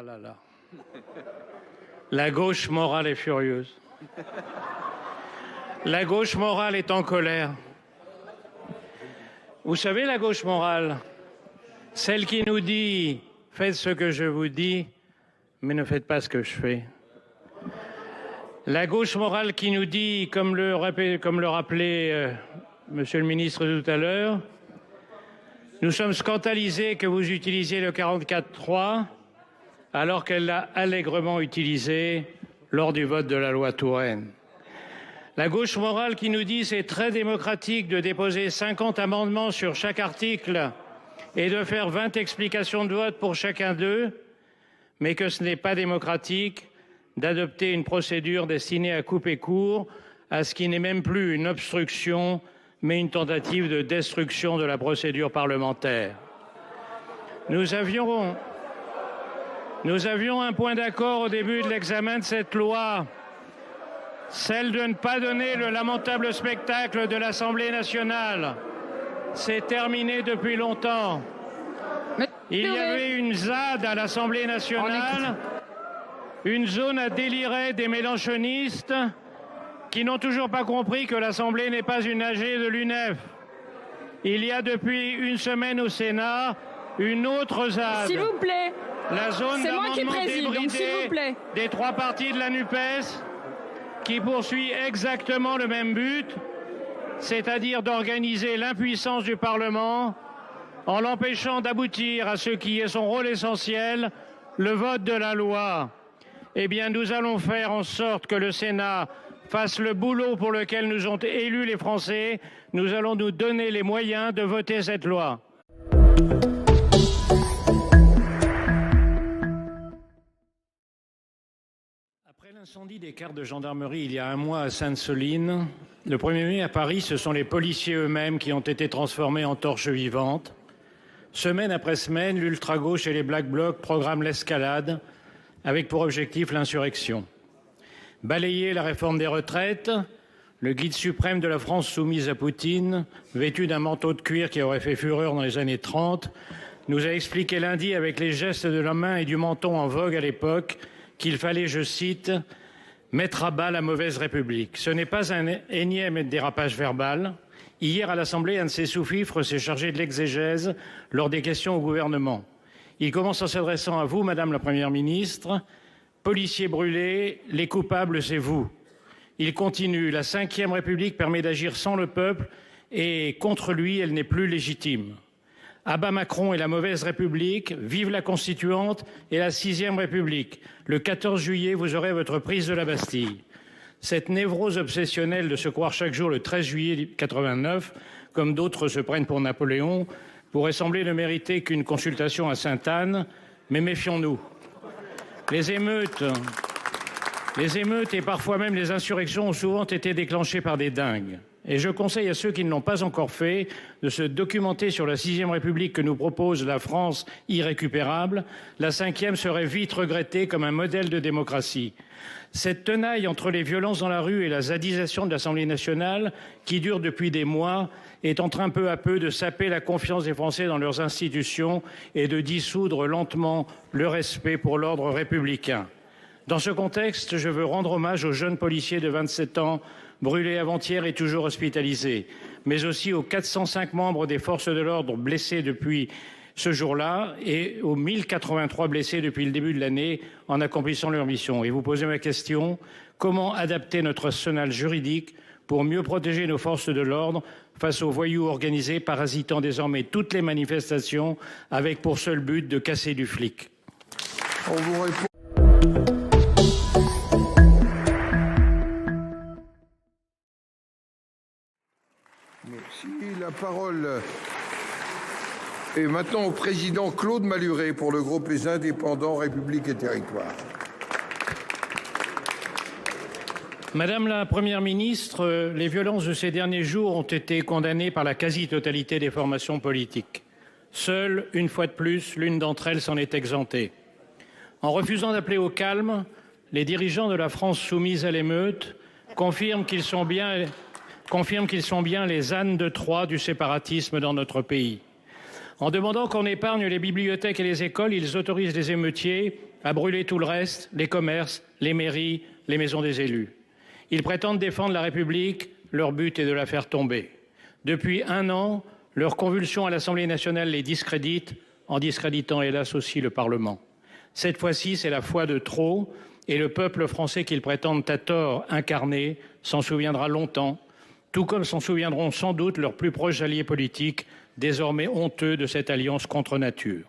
là là là. La gauche morale est furieuse. La gauche morale est en colère. Vous savez, la gauche morale, celle qui nous dit « faites ce que je vous dis, mais ne faites pas ce que je fais ». La gauche morale qui nous dit, comme le rappelait Monsieur le ministre tout à l'heure, nous sommes scandalisés que vous utilisiez le 44.3 alors qu'elle l'a allègrement utilisé lors du vote de la loi Touraine. La gauche morale qui nous dit c'est très démocratique de déposer 50 amendements sur chaque article et de faire 20 explications de vote pour chacun d'eux, mais que ce n'est pas démocratique d'adopter une procédure destinée à couper court à ce qui n'est même plus une obstruction, mais une tentative de destruction de la procédure parlementaire. Nous avions un point d'accord au début de l'examen de cette loi, celle de ne pas donner le lamentable spectacle de l'Assemblée nationale. C'est terminé depuis longtemps. Il y avait une ZAD à l'Assemblée nationale, une zone à délirer des mélenchonistes qui n'ont toujours pas compris que l'Assemblée n'est pas une AG de l'UNEF. Il y a depuis une semaine au Sénat une autre ZAD. S'il vous plaît. La zone d'amendement débridé des trois partis de la NUPES qui poursuit exactement le même but, c'est-à-dire d'organiser l'impuissance du Parlement en l'empêchant d'aboutir à ce qui est son rôle essentiel, le vote de la loi. Eh bien, nous allons faire en sorte que le Sénat fasse le boulot pour lequel nous ont élus les Français. Nous allons nous donner les moyens de voter cette loi. Après l'incendie des cartes de gendarmerie il y a un mois à Sainte-Soline, le 1er mai à Paris, ce sont les policiers eux-mêmes qui ont été transformés en torches vivantes. Semaine après semaine, l'ultra-gauche et les Black Blocs programment l'escalade avec pour objectif l'insurrection. Balayer la réforme des retraites, le guide suprême de la France soumise à Poutine, vêtu d'un manteau de cuir qui aurait fait fureur dans les années 30, nous a expliqué lundi avec les gestes de la main et du menton en vogue à l'époque qu'il fallait, je cite, « mettre à bas la mauvaise République ». Ce n'est pas un énième dérapage verbal. Hier, à l'Assemblée, un de ses sous-fifres s'est chargé de l'exégèse lors des questions au gouvernement. Il commence en s'adressant à vous, Madame la Première ministre. « Policiers brûlés, les coupables, c'est vous ». Il continue. « La Ve République permet d'agir sans le peuple et contre lui, elle n'est plus légitime. À bas Macron et la mauvaise République, vive la Constituante et la Ve République. Le 14 juillet, vous aurez votre prise de la Bastille. » Cette névrose obsessionnelle de se croire chaque jour le 13 juillet 89, comme d'autres se prennent pour Napoléon, pourrait sembler ne mériter qu'une consultation à Sainte-Anne, mais méfions-nous. Les émeutes et parfois même les insurrections ont souvent été déclenchées par des dingues. Et je conseille à ceux qui ne l'ont pas encore fait de se documenter sur la 6e République que nous propose la France irrécupérable. La 5e serait vite regrettée comme un modèle de démocratie. Cette tenaille entre les violences dans la rue et la zadisation de l'Assemblée nationale, qui dure depuis des mois, est en train peu à peu de saper la confiance des Français dans leurs institutions et de dissoudre lentement le respect pour l'ordre républicain. Dans ce contexte, je veux rendre hommage aux jeunes policiers de 27 ans brûlés avant-hier et toujours hospitalisés, mais aussi aux 405 membres des forces de l'ordre blessés depuis ce jour-là et aux 1083 blessés depuis le début de l'année en accomplissant leur mission. Et vous posez ma question, comment adapter notre arsenal juridique pour mieux protéger nos forces de l'ordre face aux voyous organisés parasitant désormais toutes les manifestations avec pour seul but de casser du flic? On vous répond. Merci. La parole est maintenant au président Claude Malhuret pour le groupe Les Indépendants, République et Territoires. Madame la Première ministre, les violences de ces derniers jours ont été condamnées par la quasi-totalité des formations politiques. Seule, une fois de plus, l'une d'entre elles s'en est exemptée. En refusant d'appeler au calme, les dirigeants de la France soumise à l'émeute confirment qu'ils sont bien les ânes de Troie du séparatisme dans notre pays. En demandant qu'on épargne les bibliothèques et les écoles, ils autorisent les émeutiers à brûler tout le reste, les commerces, les mairies, les maisons des élus. Ils prétendent défendre la République, leur but est de la faire tomber. Depuis 1 an, leur convulsion à l'Assemblée nationale les discrédite, en discréditant hélas aussi le Parlement. Cette fois-ci, c'est la fois de trop, et le peuple français qu'ils prétendent à tort incarner s'en souviendra longtemps, tout comme s'en souviendront sans doute leurs plus proches alliés politiques, désormais honteux de cette alliance contre nature.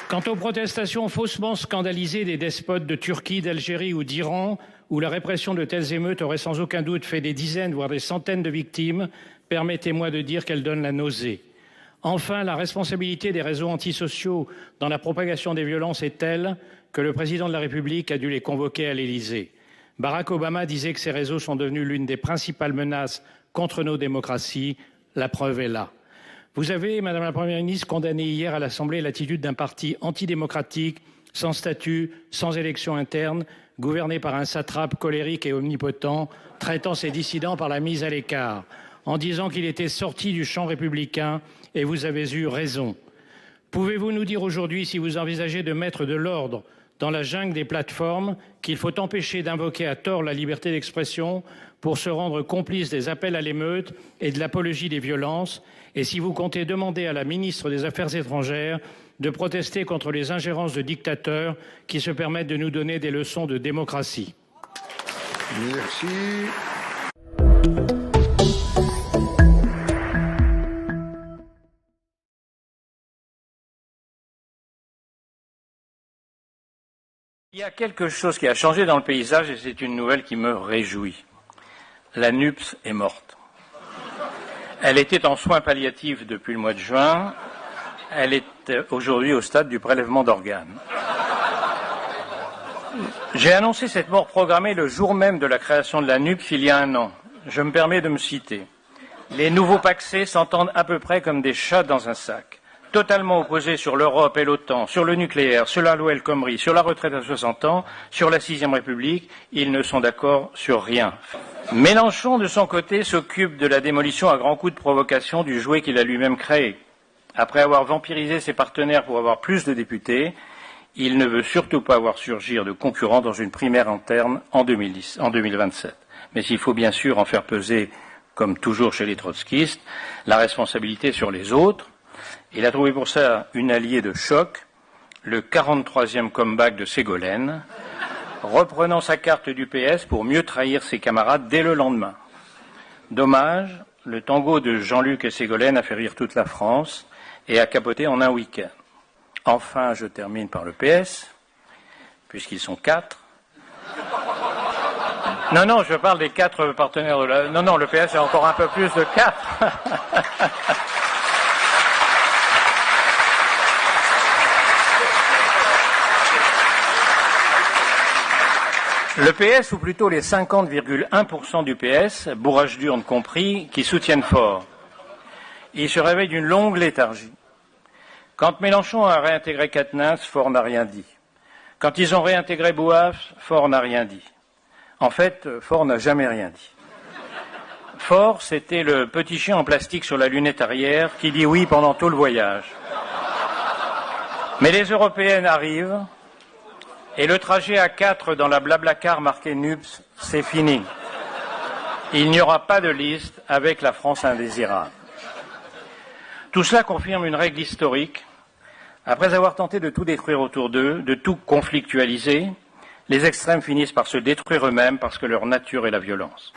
Quant aux protestations faussement scandalisées des despotes de Turquie, d'Algérie ou d'Iran, où la répression de telles émeutes aurait sans aucun doute fait des dizaines, voire des centaines de victimes, permettez-moi de dire qu'elles donnent la nausée. Enfin, la responsabilité des réseaux antisociaux dans la propagation des violences est telle que le président de la République a dû les convoquer à l'Élysée. Barack Obama disait que ces réseaux sont devenus l'une des principales menaces contre nos démocraties. La preuve est là. Vous avez, Madame la Première ministre, condamné hier à l'Assemblée l'attitude d'un parti antidémocratique, sans statut, sans élection interne, gouverné par un satrape colérique et omnipotent, traitant ses dissidents par la mise à l'écart, en disant qu'il était sorti du champ républicain, et vous avez eu raison. Pouvez-vous nous dire aujourd'hui si vous envisagez de mettre de l'ordre dans la jungle des plateformes, qu'il faut empêcher d'invoquer à tort la liberté d'expression pour se rendre complice des appels à l'émeute et de l'apologie des violences, et si vous comptez demander à la ministre des Affaires étrangères de protester contre les ingérences de dictateurs qui se permettent de nous donner des leçons de démocratie. Merci. Il y a quelque chose qui a changé dans le paysage et c'est une nouvelle qui me réjouit. La NUPES est morte. Elle était en soins palliatifs depuis le mois de juin. Elle est aujourd'hui au stade du prélèvement d'organes. J'ai annoncé cette mort programmée le jour même de la création de la NUPES il y a 1 an. Je me permets de me citer. Les nouveaux pacsés s'entendent à peu près comme des chats dans un sac. Totalement opposés sur l'Europe et l'OTAN, sur le nucléaire, sur la loi El Khomri, sur la retraite à 60 ans, sur la 6e République, ils ne sont d'accord sur rien. Mélenchon, de son côté, s'occupe de la démolition à grands coups de provocation du jouet qu'il a lui-même créé. Après avoir vampirisé ses partenaires pour avoir plus de députés, il ne veut surtout pas voir surgir de concurrents dans une primaire interne en 2027. Mais il faut bien sûr en faire peser, comme toujours chez les trotskistes, la responsabilité sur les autres. Il a trouvé pour ça une alliée de choc, le 43e comeback de Ségolène, reprenant sa carte du PS pour mieux trahir ses camarades dès le lendemain. Dommage, le tango de Jean-Luc et Ségolène a fait rire toute la France et a capoté en un week-end. Enfin, je termine par le PS, puisqu'ils sont 4. Non, je parle des 4 partenaires de la... Non, le PS est encore un peu plus de 4. Le PS, ou plutôt les 50,1% du PS, bourrage d'urne compris, qui soutiennent Faure. Ils se réveillent d'une longue léthargie. Quand Mélenchon a réintégré Quatennens, Faure n'a rien dit. Quand ils ont réintégré Bouaf, Faure n'a rien dit. En fait, Faure n'a jamais rien dit. Faure, c'était le petit chien en plastique sur la lunette arrière qui dit oui pendant tout le voyage. Mais les européennes arrivent, et le trajet à 4 dans la Blablacar marquée NUPES, c'est fini. Il n'y aura pas de liste avec la France indésirable. Tout cela confirme une règle historique. Après avoir tenté de tout détruire autour d'eux, de tout conflictualiser, les extrêmes finissent par se détruire eux-mêmes parce que leur nature est la violence.